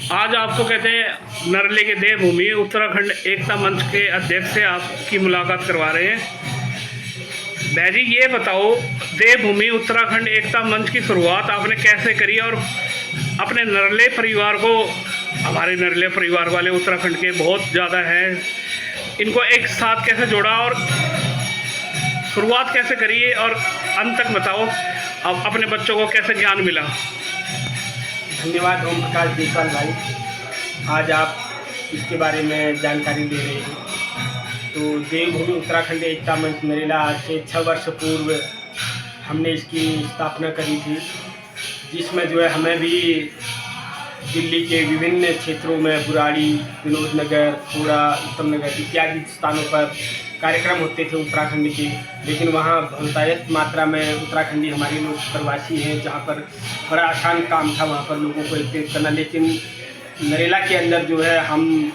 आज आपको कहते हैं नरले के देवभूमि उत्तराखंड एकता मंच के अध्यक्ष से आपकी मुलाकात करवा रहे हैं। भाई जी ये बताओ, देवभूमि उत्तराखंड एकता मंच की शुरुआत आपने कैसे करी और अपने नरले परिवार को, हमारे नरले परिवार वाले उत्तराखंड के बहुत ज़्यादा हैं, इनको एक साथ कैसे जोड़ा और शुरुआत कैसे करी और अंत तक बताओ, अब अपने बच्चों को कैसे ज्ञान मिला। धन्यवाद ओम प्रकाश देशवाल भाई, आज आप इसके बारे में जानकारी दे रहे हैं। तो देवभूमि उत्तराखंड एकता मंच नरेला आज से 6 वर्ष पूर्व हमने इसकी स्थापना करी थी, जिसमें जो है हमें भी दिल्ली के विभिन्न क्षेत्रों में बुराड़ी, विनोद नगर, खोड़ा, उत्तम नगर इत्यादि स्थानों पर कार्यक्रम होते थे उत्तराखंड के, लेकिन वहाँ बहुतायत मात्रा में उत्तराखंडी हमारे लोग प्रवासी हैं, जहाँ पर बड़ा आसान काम था वहाँ पर लोगों को एकत्रित करना। लेकिन नरेला के अंदर जो है हम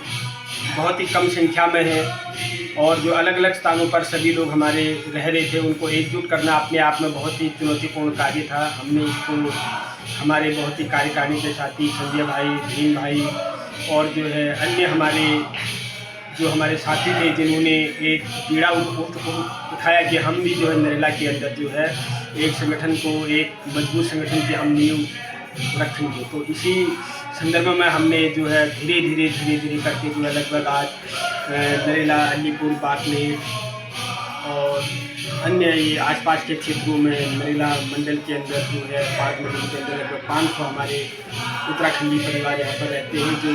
बहुत ही कम संख्या में हैं और जो अलग अलग स्थानों पर सभी लोग हमारे रह रहे थे, उनको एकजुट करना अपने आप में बहुत ही चुनौतीपूर्ण कार्य था। हमने इसको हमारे बहुत ही कार्यकारिणी के साथी संजय भाई, भीम भाई और जो है अन्य हमारे साथी थे, जिन्होंने एक पीड़ा उठाया कि हम भी जो है नरेला के अंदर जो है एक संगठन को, एक मजबूत संगठन की हम नींव रखेंगे। तो इसी संदर्भ में हमने जो है धीरे धीरे करके जो है लगभग आज नरेला, अलीपुर, बाकनेर और अन्य ये आसपास के क्षेत्रों में नरेला मंडल के अंदर जो है 5 मंडल के अंदर लगभग 500 हमारे उत्तराखंडी परिवार यहाँ पर रहते हैं, जो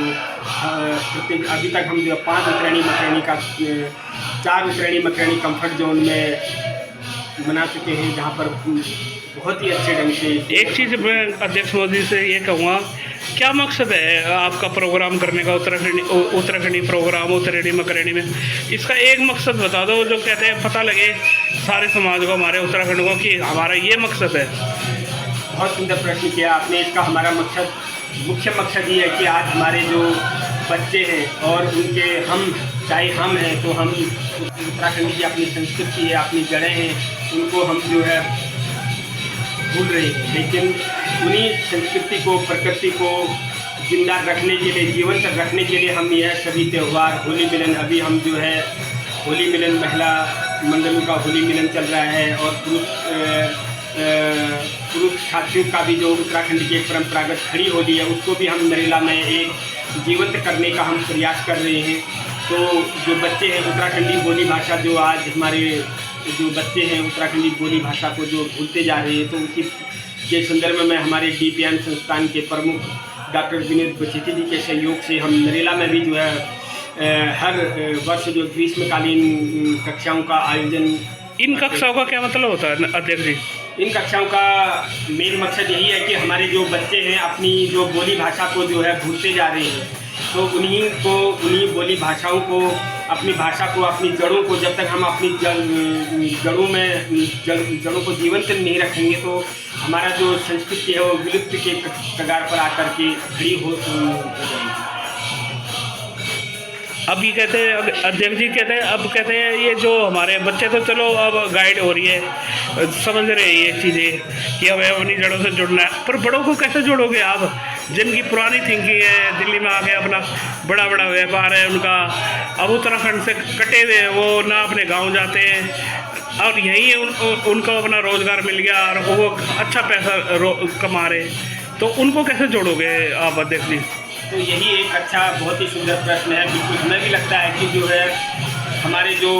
अभी तक हम जो 5 उत्तरायणी मकरैनी का 4 उत्तरायणी मकरैनी कंफर्ट जोन में बना चुके हैं, जहाँ पर बहुत ही अच्छे ढंग से। एक चीज़ मैं अध्यक्ष मोदी से ये कहूँगा, क्या मकसद है आपका प्रोग्राम करने का, उत्तराखंडी प्रोग्राम उत्तरायणी मकरैनी में? इसका एक मकसद बता दो जो कहते हैं पता लगे सारे समाज को, हमारे उत्तराखंड को, कि हमारा ये मकसद है। बहुत सुंदर प्रश्न किया आपने। इसका हमारा मुख्य मकसद ये है कि आज हमारे जो बच्चे हैं और उनके चाहे हम हैं, तो हम उत्तराखंड की अपनी संस्कृति है, अपनी जड़ें हैं, उनको हम जो है भूल रहे हैं। लेकिन उन्हीं संस्कृति को, प्रकृति को जिंदा रखने के लिए, जीवंत रखने के लिए हम यह सभी त्यौहार, होली मिलन, अभी हम जो है होली मिलन, महिला मंडलों का होली मिलन चल रहा है और पुरुष छात्रों का भी जो उत्तराखंड की एक परंपरागत खड़ी होली है, उसको भी हम नरेला में एक जीवंत करने का हम प्रयास कर रहे हैं। तो जो बच्चे हैं उत्तराखंडी बोली भाषा, जो आज हमारे जो बच्चे हैं उत्तराखंडी बोली भाषा को जो भूलते जा रहे हैं, तो उसी के संदर्भ में हमारे DPN संस्थान के प्रमुख डॉक्टर विनोद बचेती जी के सहयोग से हम नरेला में भी जो है हर वर्ष जो ग्रीष्मकालीन कक्षाओं का आयोजन। इन कक्षाओं का क्या मतलब होता है अध्यक्ष जी? इन कक्षाओं का मेन मकसद यही है कि हमारे जो बच्चे हैं अपनी जो बोली भाषा को जो है भूलते जा रहे हैं, तो उन्हीं बोली भाषाओं को, अपनी भाषा को, अपनी जड़ों को, जब तक हम अपनी जड़ों को जीवंत नहीं रखेंगे, तो हमारा जो संस्कृति है वो विलुप्त के कगार पर आकर के खड़ी हो जाएगी। अब ये कहते हैं, अध्यक्ष जी कहते हैं, अब कहते हैं ये जो हमारे बच्चे तो चलो अब गाइड हो रही है, समझ रहे हैं ये चीज़ें कि हमें अपनी जड़ों से जुड़ना है, पर बड़ों को कैसे जोड़ोगे आप, जिनकी पुरानी थिंकिंग है, दिल्ली में आके अपना बड़ा व्यापार है उनका, अब उत्तराखंड से कटे हुए हैं, वो ना अपने गाँव जाते हैं और यहीं उनको अपना रोज़गार मिल गया और वो अच्छा पैसा कमा रहे, तो उनको कैसे जोड़ोगे आप अध्यक्ष जी? तो यही एक अच्छा, बहुत ही सुंदर प्रश्न है। बिल्कुल हमें भी लगता है कि जो है हमारे जो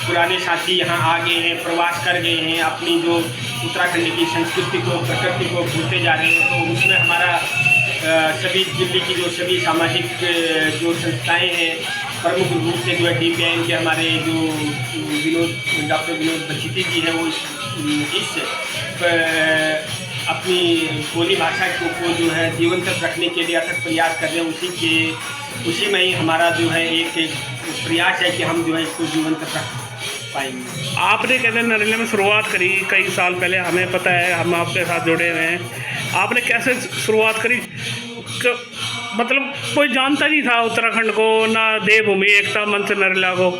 पुराने साथी यहाँ आ गए हैं, प्रवास कर गए हैं, अपनी जो उत्तराखंड की संस्कृति को, प्रकृति को भूलते जा रहे हैं, तो उसमें हमारा सभी दिल्ली की जो सभी सामाजिक जो संस्थाएं हैं, प्रमुख रूप से जो है DPN के हमारे जो डॉक्टर विनोद बचेती जी हैं, वो इस अपनी बोली भाषा को जो है जीवंत रखने के लिए अथक प्रयास कर रहे हैं। उसी में ही हमारा जो है एक प्रयास है कि हम जो है इसको जीवंत रख पाएंगे। आपने कहते हैं नरेला में शुरुआत करी कई साल पहले, हमें पता है, हम आपके साथ जुड़े हुए हैं। आपने कैसे शुरुआत करी? मतलब कोई जानता नहीं था उत्तराखंड को, ना देवभूमि एकता मंच नरेला को,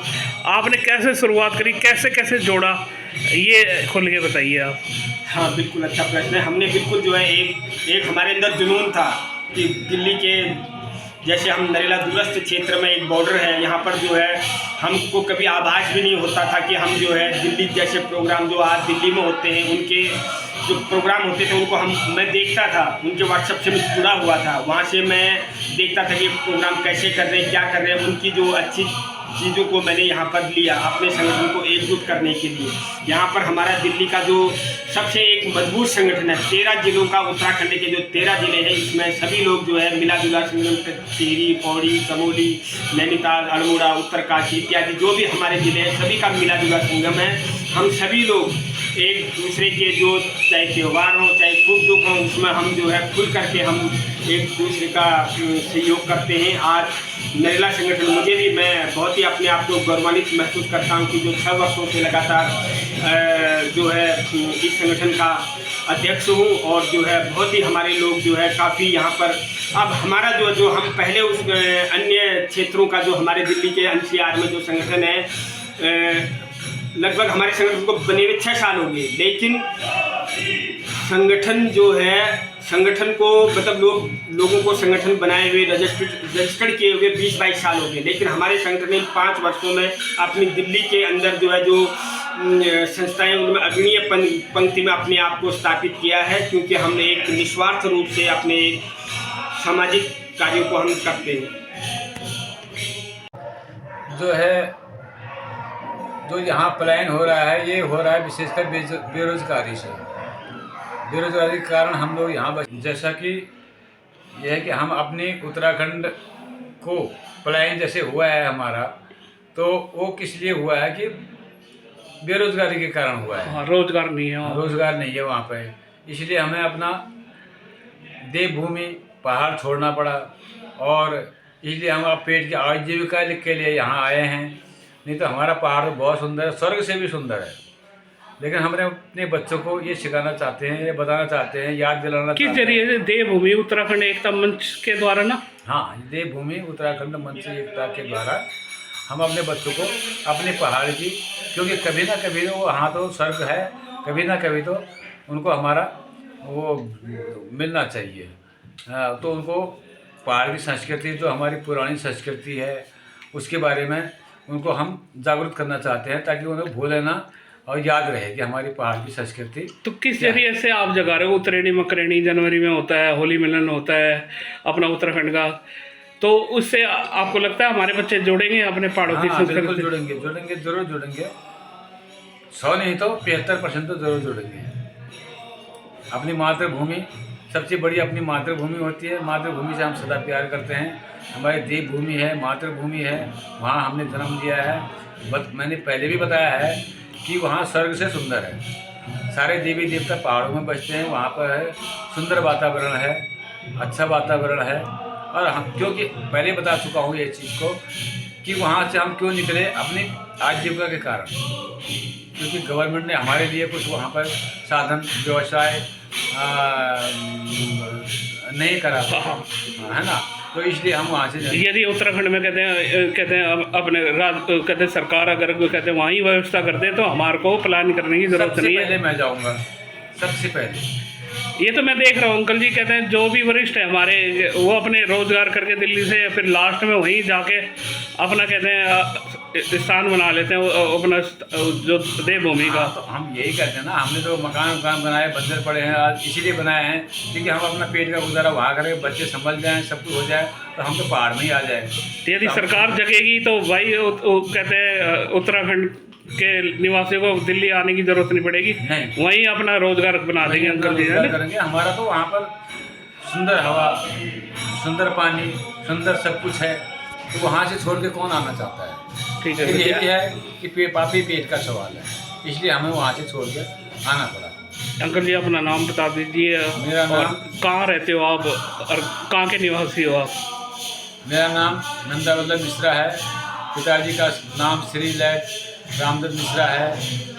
आपने कैसे शुरुआत करी, कैसे जोड़ा, ये खोल के बताइए आप। हाँ बिल्कुल, अच्छा प्रश्न है। हमने बिल्कुल जो है एक हमारे अंदर जुनून था कि दिल्ली के जैसे हम नरेला दूरस्थ क्षेत्र में एक बॉर्डर है, यहाँ पर जो है हमको कभी आभास भी नहीं होता था कि हम जो है दिल्ली जैसे प्रोग्राम जो आज दिल्ली में होते हैं, उनके जो प्रोग्राम होते थे उनको मैं देखता था, उनके व्हाट्सएप से मैं जुड़ा हुआ था, वहाँ से मैं देखता था कि प्रोग्राम कैसे कर रहे हैं, क्या कर रहे हैं, उनकी जो अच्छी चीज़ों को मैंने यहाँ पर लिया अपने संगठन को एकजुट करने के लिए। यहाँ पर हमारा दिल्ली का जो सबसे एक मजबूत संगठन है, 13 जिलों का, उत्तराखंड के जो 13 जिले हैं, इसमें सभी लोग जो है मिला जुला संगठन, टिहरी, पौड़ी, चमोली, नैनीताल, अल्मोड़ा, उत्तरकाशी इत्यादि जो भी हमारे जिले हैं, सभी का मिला जुला संगम है। हम सभी लोग एक दूसरे के जो चाहे त्यौहार हो चाहे सुख दुख हो, उसमें हम जो है खुल करके हम एक दूसरे का सहयोग करते हैं। आज नरेला संगठन मुझे भी, मैं बहुत ही अपने आप को गौरवान्वित महसूस करता हूं कि जो 6 वर्षों से लगातार जो है इस संगठन का अध्यक्ष हूं, और जो है बहुत ही हमारे लोग जो है काफ़ी यहाँ पर अब हमारा जो हम पहले उस अन्य क्षेत्रों का जो हमारे दिल्ली के NCR में जो संगठन है, लगभग हमारे संगठन को बने हुए 6 साल हो गए, लेकिन संगठन जो है, संगठन को मतलब लोगों को संगठन बनाए हुए रजिस्टर्ड किए हुए 20-22 साल हो गए, लेकिन हमारे संगठन ने 5 वर्षों में अपनी दिल्ली के अंदर जो है जो संस्थाएं, उनमें अग्रणीय पंक्ति में अपने आप को स्थापित किया है, क्योंकि हमने एक निस्वार्थ रूप से अपने सामाजिक कार्यों को हम करते हैं। जो है जो यहाँ पलायन हो रहा है, ये हो रहा है विशेषकर बेरोजगारी से। बेरोजगारी के कारण हम लोग यहाँ जैसा कि यह है कि हम अपने उत्तराखंड को पलायन जैसे हुआ है हमारा, तो वो किस लिए हुआ है कि बेरोजगारी के कारण हुआ है। रोजगार नहीं है, रोजगार नहीं है वहाँ पे, इसलिए हमें अपना देवभूमि पहाड़ छोड़ना पड़ा, और इसलिए हम अब पेट की आजीविका के लिए यहाँ आए हैं। नहीं तो हमारा पहाड़ तो बहुत सुंदर है, स्वर्ग से भी सुंदर है, लेकिन हमने अपने बच्चों को ये सिखाना चाहते हैं, ये बताना चाहते हैं, याद दिलाना किस जरिए से देवभूमि उत्तराखंड एकता मंच के द्वारा ना, हाँ, देवभूमि उत्तराखंड मंच एकता के द्वारा हम अपने बच्चों को अपने पहाड़ की, क्योंकि कभी ना कभी तो वहाँ तो स्वर्ग है, कभी ना कभी तो उनको हमारा वो मिलना चाहिए। तो उनको पहाड़ की संस्कृति, जो हमारी पुरानी संस्कृति है, उसके बारे में उनको हम जागरूक करना चाहते हैं, ताकि उन्हें भूले ना और याद रहे कि हमारी पहाड़ की संस्कृति। तो किस जरिए से आप जगा रहे हो? उत्तरेणी मकरेणी जनवरी में होता है, होली मिलन होता है अपना उत्तराखंड का, तो उससे आपको लगता है हमारे बच्चे जुड़ेंगे अपने पहाड़ों की संस्कृति से? जुड़ेंगे, जरूर जुड़ेंगे। 100 नहीं तो 75% तो जरूर जुड़ेंगे। अपनी मातृभूमि सबसे बड़ी अपनी मातृभूमि होती है, मातृभूमि से हम सदा प्यार करते हैं। हमारी देवभूमि है, मातृभूमि है, वहाँ हमने जन्म लिया है। मैंने पहले भी बताया है कि वहाँ स्वर्ग से सुंदर है। सारे देवी देवता पहाड़ों में बसते हैं, वहाँ पर है सुंदर वातावरण है, अच्छा वातावरण है। और हम, क्योंकि पहले बता चुका हूँ ये चीज़ को कि वहाँ से हम क्यों निकले, अपनी आजीविका के कारण, क्योंकि गवर्नमेंट ने हमारे लिए कुछ वहाँ पर साधन व्यवसाय नहीं करा, है ना, तो इसलिए हम वहाँ से। यदि उत्तराखंड में कहते हैं अपने कहते हैं सरकार अगर कहते हैं वहीं व्यवस्था करते हैं, तो हमारे को प्लान करने की जरूरत नहीं है। पहले मैं जाऊँगा सबसे पहले। ये तो मैं देख रहा हूँ अंकल जी, कहते हैं जो भी वरिष्ठ है हमारे, वो अपने रोजगार करके दिल्ली से फिर लास्ट में वहीं जाके अपना कहते हैं स्थान बना लेते हैं अपना जो देवभूमि का। तो हम यही कहते हैं ना, हमने तो मकान बनाए, बंजर पड़े हैं आज, इसीलिए बनाए हैं क्योंकि हम अपना पेट का गुजारा वहाँ करें, बच्चे संभल जाएं, सब कुछ हो जाए, तो हम तो पहाड़ में ही आ जाए। यदि सरकार जगेगी तो भाई कहते हैं उत्तराखंड के निवासियों को दिल्ली आने की जरूरत नहीं पड़ेगी, नहीं, वहीं अपना रोजगार बना देंगे अंकल जी, करेंगे। हमारा तो वहाँ पर सुंदर हवा, सुंदर पानी, सुंदर सब कुछ है, तो वहाँ से छोड़ के कौन आना चाहता है? ठीक है, यही है कि पापी पेट का सवाल है, इसलिए हमें वहाँ से छोड़ के आना पड़ा। अंकल जी अपना नाम बता दीजिए। मेरा नाम, कहाँ रहते हो आप और कहाँ के निवासी हो आप? मेरा नाम नंदावल्लभ मिश्रा है, पिताजी का नाम श्री लैट रामदत्त मिश्रा है।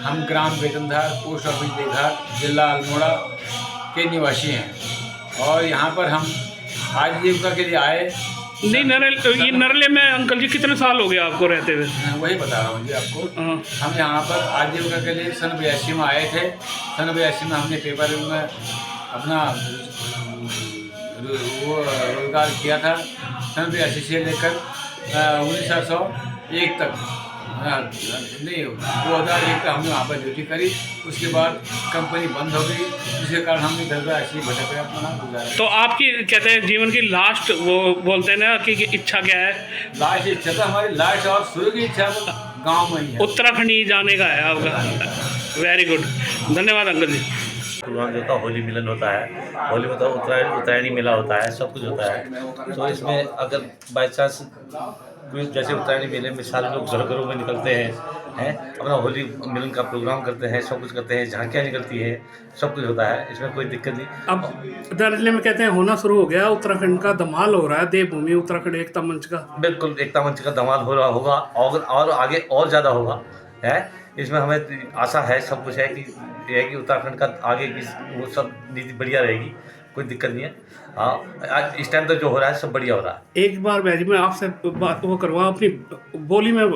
हम ग्राम बेतनधार, पोस्ट ऑफिस देघाट, जिला अल्मोड़ा के निवासी हैं, और यहाँ पर हम आजीविका के लिए आए। नहीं, ये नरले में अंकल जी कितने साल हो गए आपको रहते हुए? वही बता रहा हूँ जी आपको। हम यहाँ पर आजीविका के लिए सन 82 में आए थे। सन 82 में हमने पेपर में अपना वो रोजगार किया था सन 82 से लेकर 1901 तक, नहीं 2001 तक हमने वहाँ पर ड्यूटी करी। उसके बाद कंपनी बंद हो गई, जिसके कारण हमने इधर ऐसे ही भटक रहे अपना गुजारा। तो आपकी कहते हैं जीवन की लास्ट वो बोलते हैं ना कि इच्छा क्या है? लास्ट इच्छा था हमारी, लास्ट और शुरू की इच्छा तो गाँव में ही है, उत्तराखंड ही जाने का है आपका। वेरी गुड, धन्यवाद अंकल जी। प्रोग्राम जो होता है होली मिलन होता है, होली में तो उत्तरायणी मेला होता है, सब कुछ होता है। तो इसमें अगर बाई चांस जैसे उत्तरायणी मेले में सारे लोग घरों में निकलते हैं अपना होली मिलन का प्रोग्राम करते हैं, सब कुछ करते हैं, झांकियाँ निकलती है, सब कुछ होता है, इसमें कोई दिक्कत नहीं। अब दार्जिलिंग में कहते हैं होना शुरू हो गया, उत्तराखंड का धमाल हो रहा है, देवभूमि उत्तराखंड एकता मंच का। बिल्कुल एकता मंच का धमाल हो रहा होगा और आगे और ज़्यादा होगा है। इसमें हमें आशा है, सब कुछ है कि ये है कि उत्तराखंड का आगे की वो सब नीति बढ़िया रहेगी, कोई दिक्कत नहीं है। हाँ, इस टाइम तो जो हो रहा है सब बढ़िया हो रहा है। एक बार भाई मैं आपसे बात वो करवा, अपनी बोली में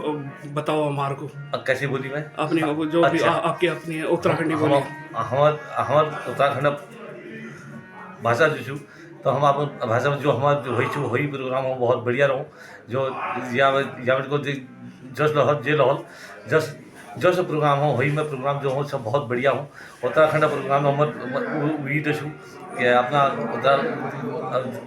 बताओ हमारे को। कैसी बोली में? अपनी जो भी अच्छा। आपकी अपनी है उत्तराखंडी बोली। हमार उत्तराखंड भाषा जो छू, तो हम आप भाषा में जो हमारे वही प्रोग्राम हो बहुत बढ़िया रहो। जो या को जस लहल जे लहल जस प्रोग्राम हो वही में प्रोग्राम जो हो सब बहुत बढ़िया हो। उत्तराखंड प्रोग्राम वही तो छू कि अपना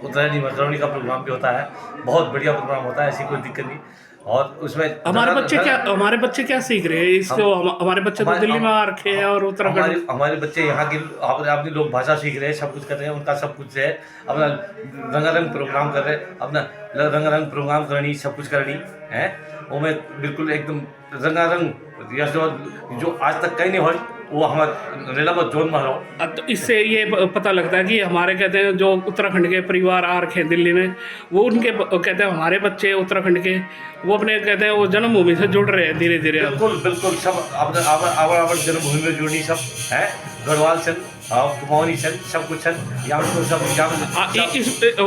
उत्तरायणी मजरौनी का प्रोग्राम भी होता है, बहुत बढ़िया प्रोग्राम होता है, ऐसी कोई दिक्कत नहीं। और उसमें हमारे बच्चे क्या सीख रहे हैं इसको? हमारे बच्चे तो दिल्ली में आ रखे हैं और उत्तराखंड। हमारे बच्चे यहाँ की अपनी लोग भाषा सीख रहे हैं, सब कुछ कर रहे हैं, उनका सब कुछ है, अपना रंगारंग प्रोग्राम कर रहे हैं, अपना रंगारंग प्रोग्राम करनी, सब कुछ करनी है। वो में बिल्कुल एकदम रंगारंग या जो आज तक कहीं नहीं हो वो हमारे रेला में जोन में हो। तो इससे ये पता लगता है कि हमारे कहते हैं जो उत्तराखंड के परिवार आ रखे हैं दिल्ली में, वो उनके कहते हैं हमारे बच्चे उत्तराखंड के वो अपने कहते हैं वो जन्मभूमि से जुड़ रहे हैं धीरे धीरे। बिल्कुल सब अपने आवर जन्मभूमि में जुड़नी सब है, गढ़वाल सन और कुमाऊनी सन, सब कुछ सन यहाँ सब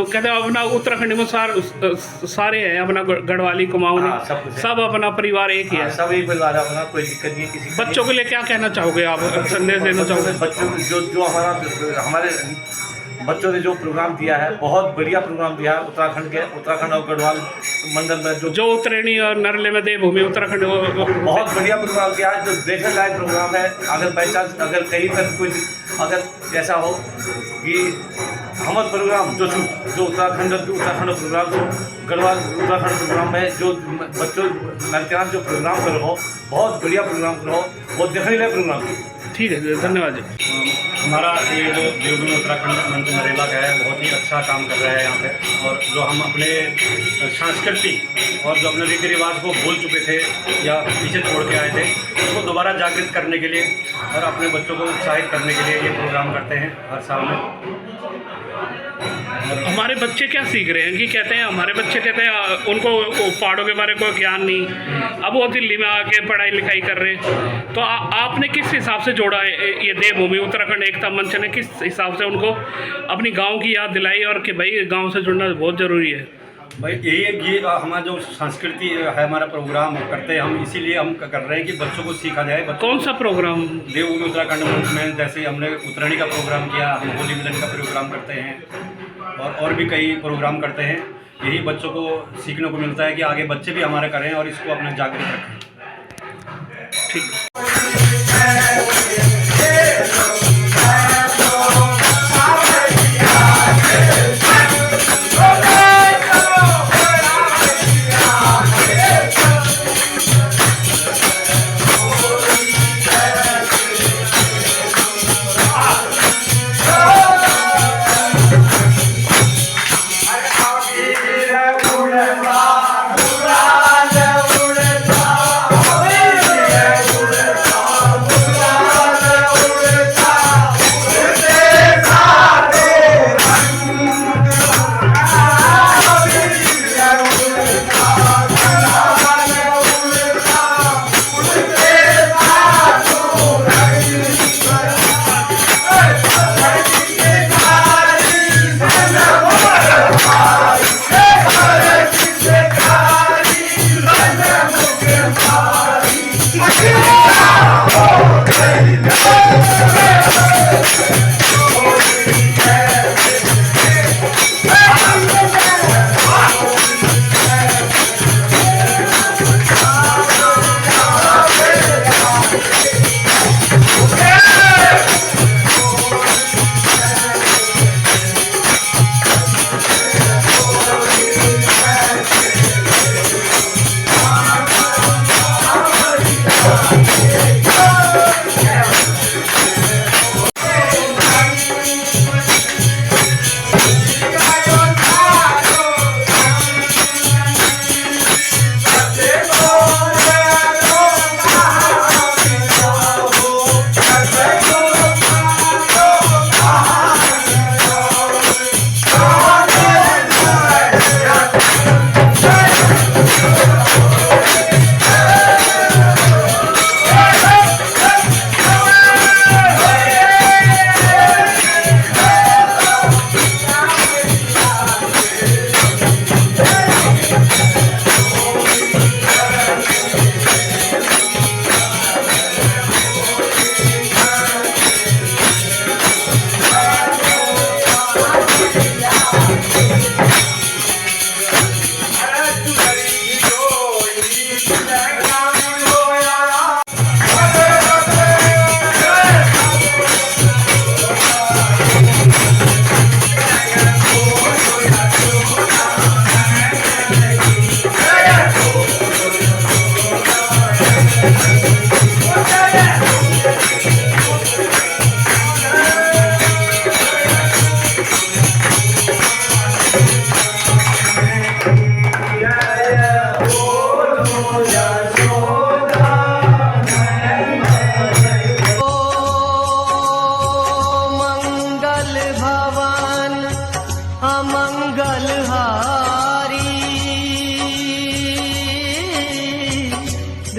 कहते हैं अपना उत्तराखंड में सारे हैं, अपना गढ़वाली कुमाऊनी सब अपना परिवार एक ही है, सब एक परिवार है अपना, कोई दिक्कत नहीं है किसी। बच्चों के लिए क्या कहना चाहोगे आप, संदेश देना चाहोगे? बच्चों जो हमारे बच्चों ने जो प्रोग्राम दिया है बहुत बढ़िया प्रोग्राम दिया है। उत्तराखंड और गढ़वाल मंडल में जो उत्तरायणी और नरले में देवभूमि उत्तराखंड बहुत बढ़िया प्रोग्राम दिया है, जो देखने लायक प्रोग्राम है। अगर बाई चांस अगर कहीं पर कोई अगर ऐसा हो कि हमारे प्रोग्राम जो उत्तराखंड प्रोग्राम जो गढ़वाल उत्तराखंड प्रोग्राम में जो बच्चों लड़कियां जो प्रोग्राम करो हो बहुत बढ़िया प्रोग्राम करो, बहुत देखने लायक प्रोग्राम। ठीक है, धन्यवाद जी। हमारा ये जो देवभूमि उत्तराखंड मंच नरेला का है बहुत ही अच्छा काम कर रहा है यहाँ पे, और जो हम अपने संस्कृति और जो अपने रीति रिवाज को भूल चुके थे या पीछे छोड़ के आए थे उसको दोबारा जागृत करने के लिए और अपने बच्चों को उत्साहित करने के लिए ये प्रोग्राम करते हैं हर साल में। हमारे बच्चे क्या सीख रहे हैं कि कहते हैं हमारे बच्चे कहते हैं उनको पहाड़ों के बारे में कोई ज्ञान नहीं, अब वो दिल्ली में आके पढ़ाई लिखाई कर रहे हैं। तो आपने किस हिसाब से जोड़ा है ये देवभूमि उत्तराखंड एकता मंच ने, किस हिसाब से उनको अपनी गांव की याद दिलाई और कि भाई गांव से जुड़ना बहुत ज़रूरी है? भाई ये हमारा जो संस्कृति है हमारा प्रोग्राम करते हैं हम, इसीलिए हम कर रहे हैं कि बच्चों को सीखा जाए। कौन सा प्रोग्राम? देवभूमि उत्तराखंड मंच में जैसे हमने उत्तरायणी का प्रोग्राम किया, हम होली मिलन का प्रोग्राम करते हैं और भी कई प्रोग्राम करते हैं। यही बच्चों को सीखने को मिलता है कि आगे बच्चे भी हमारे करें और इसको अपने जागृत रखें। ठीक।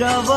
द्रव